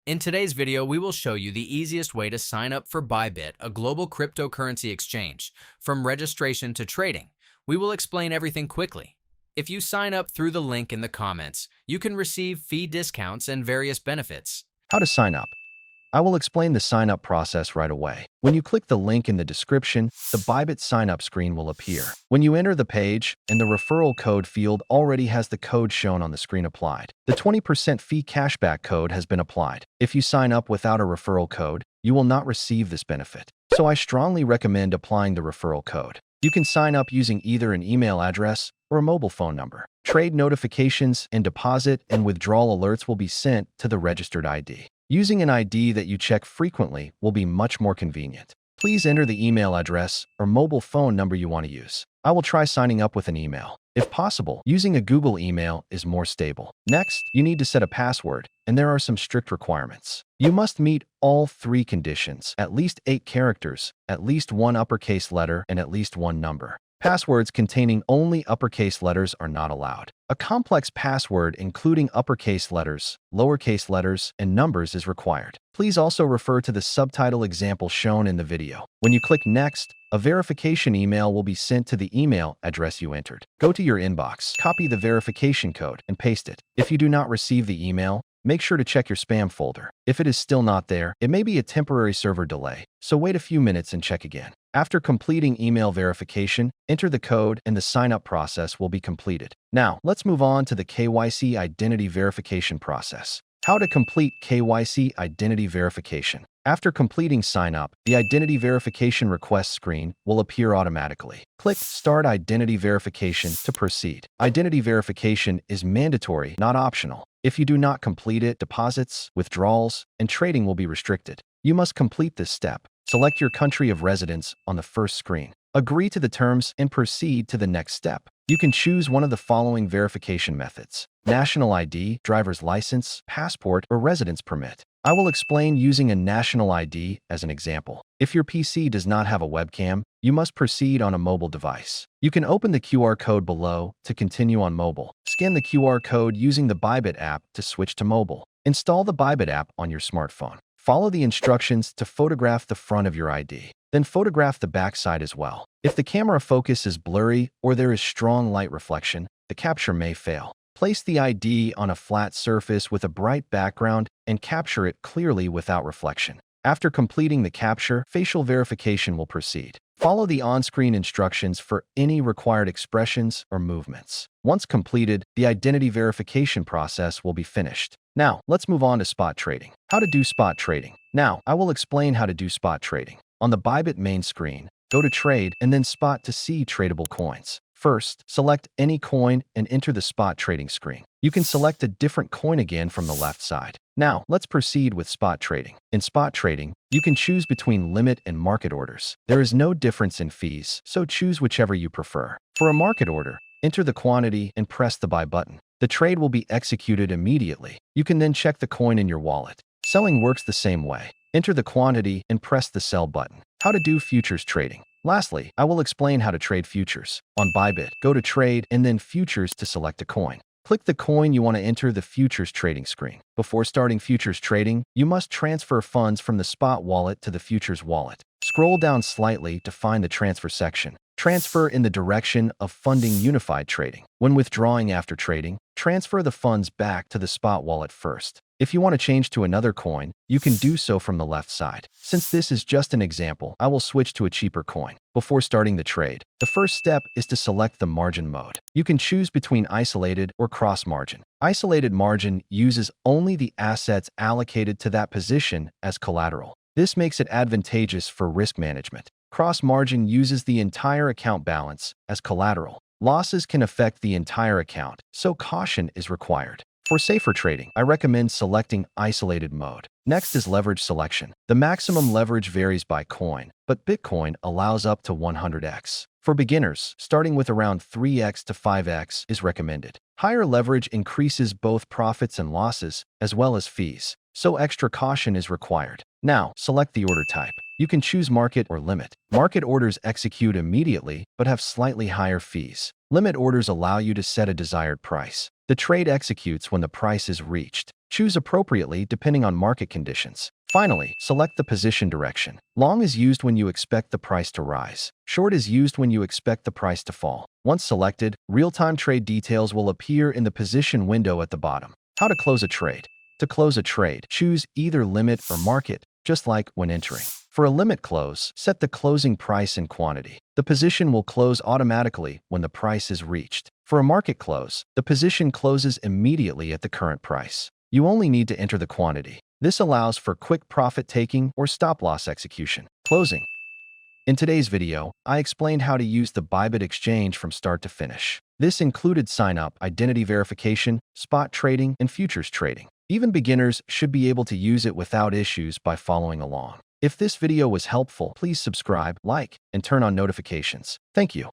In today's video, we will show you the easiest way to sign up for Bybit, a global cryptocurrency exchange, from registration to trading. We will explain everything quickly. If you sign up through the link in the comments, you can receive fee discounts and various benefits. How to sign up. I will explain the sign-up process right away. When you click the link in the description, the Bybit sign-up screen will appear. When you enter the page, and the referral code field already has the code shown on the screen applied. The 20% fee cashback code has been applied. If you sign up without a referral code, you will not receive this benefit. So I strongly recommend applying the referral code. You can sign up using either an email address or a mobile phone number. Trade notifications and deposit and withdrawal alerts will be sent to the registered ID. Using an ID that you check frequently will be much more convenient. Please enter the email address or mobile phone number you want to use. I will try signing up with an email. If possible, using a Google email is more stable. Next, you need to set a password, and there are some strict requirements. You must meet all 3 conditions: at least 8 characters, at least 1 uppercase letter, and at least 1 number. Passwords containing only uppercase letters are not allowed. A complex password including uppercase letters, lowercase letters, and numbers is required. Please also refer to the subtitle example shown in the video. When you click Next, a verification email will be sent to the email address you entered. Go to your inbox, copy the verification code, and paste it. If you do not receive the email, make sure to check your spam folder. If it is still not there, it may be a temporary server delay, so wait a few minutes and check again. After completing email verification, enter the code and the sign-up process will be completed. Now, let's move on to the KYC identity verification process. How to complete KYC identity verification. After completing sign-up, the identity verification request screen will appear automatically. Click Start Identity Verification to proceed. Identity verification is mandatory, not optional. If you do not complete it, deposits, withdrawals, and trading will be restricted. You must complete this step. Select your country of residence on the first screen. Agree to the terms and proceed to the next step. You can choose one of the following verification methods: national ID, driver's license, passport, or residence permit. I will explain using a national ID as an example. If your PC does not have a webcam, you must proceed on a mobile device. You can open the QR code below to continue on mobile. Scan the QR code using the Bybit app to switch to mobile. Install the Bybit app on your smartphone. Follow the instructions to photograph the front of your ID. Then photograph the back side as well. If the camera focus is blurry or there is strong light reflection, the capture may fail. Place the ID on a flat surface with a bright background and capture it clearly without reflection. After completing the capture, facial verification will proceed. Follow the on-screen instructions for any required expressions or movements. Once completed, the identity verification process will be finished. Now, let's move on to spot trading. How to do spot trading. Now, I will explain how to do spot trading. On the Bybit main screen, go to Trade and then Spot to see tradable coins. First, select any coin and enter the spot trading screen. You can select a different coin again from the left side. Now, let's proceed with spot trading. In spot trading, you can choose between limit and market orders. There is no difference in fees, so choose whichever you prefer. For a market order, enter the quantity and press the buy button. The trade will be executed immediately. You can then check the coin in your wallet. Selling works the same way. Enter the quantity and press the sell button. How to do futures trading. Lastly, I will explain how to trade futures. On Bybit, go to Trade and then Futures to select a coin. Click the coin you want to enter the futures trading screen. Before starting futures trading, you must transfer funds from the spot wallet to the futures wallet. Scroll down slightly to find the transfer section. Transfer in the direction of funding unified trading. When withdrawing after trading, transfer the funds back to the spot wallet first. If you want to change to another coin, you can do so from the left side. Since this is just an example, I will switch to a cheaper coin. Before starting the trade, the first step is to select the margin mode. You can choose between isolated or cross margin. Isolated margin uses only the assets allocated to that position as collateral. This makes it advantageous for risk management. Cross margin uses the entire account balance as collateral. Losses can affect the entire account, so caution is required. For safer trading, I recommend selecting isolated mode. Next is leverage selection. The maximum leverage varies by coin, but Bitcoin allows up to 100x. For beginners, starting with around 3x to 5x is recommended. Higher leverage increases both profits and losses, as well as fees, so extra caution is required. Now, select the order type. You can choose market or limit. Market orders execute immediately, but have slightly higher fees. Limit orders allow you to set a desired price. The trade executes when the price is reached. Choose appropriately depending on market conditions. Finally, select the position direction. Long is used when you expect the price to rise. Short is used when you expect the price to fall. Once selected, real-time trade details will appear in the position window at the bottom. How to close a trade. To close a trade, choose either limit or market, just like when entering. For a limit close, set the closing price and quantity. The position will close automatically when the price is reached. For a market close, the position closes immediately at the current price. You only need to enter the quantity. This allows for quick profit-taking or stop-loss execution. Closing. In today's video, I explained how to use the Bybit exchange from start to finish. This included sign-up, identity verification, spot trading, and futures trading. Even beginners should be able to use it without issues by following along. If this video was helpful, please subscribe, like, and turn on notifications. Thank you.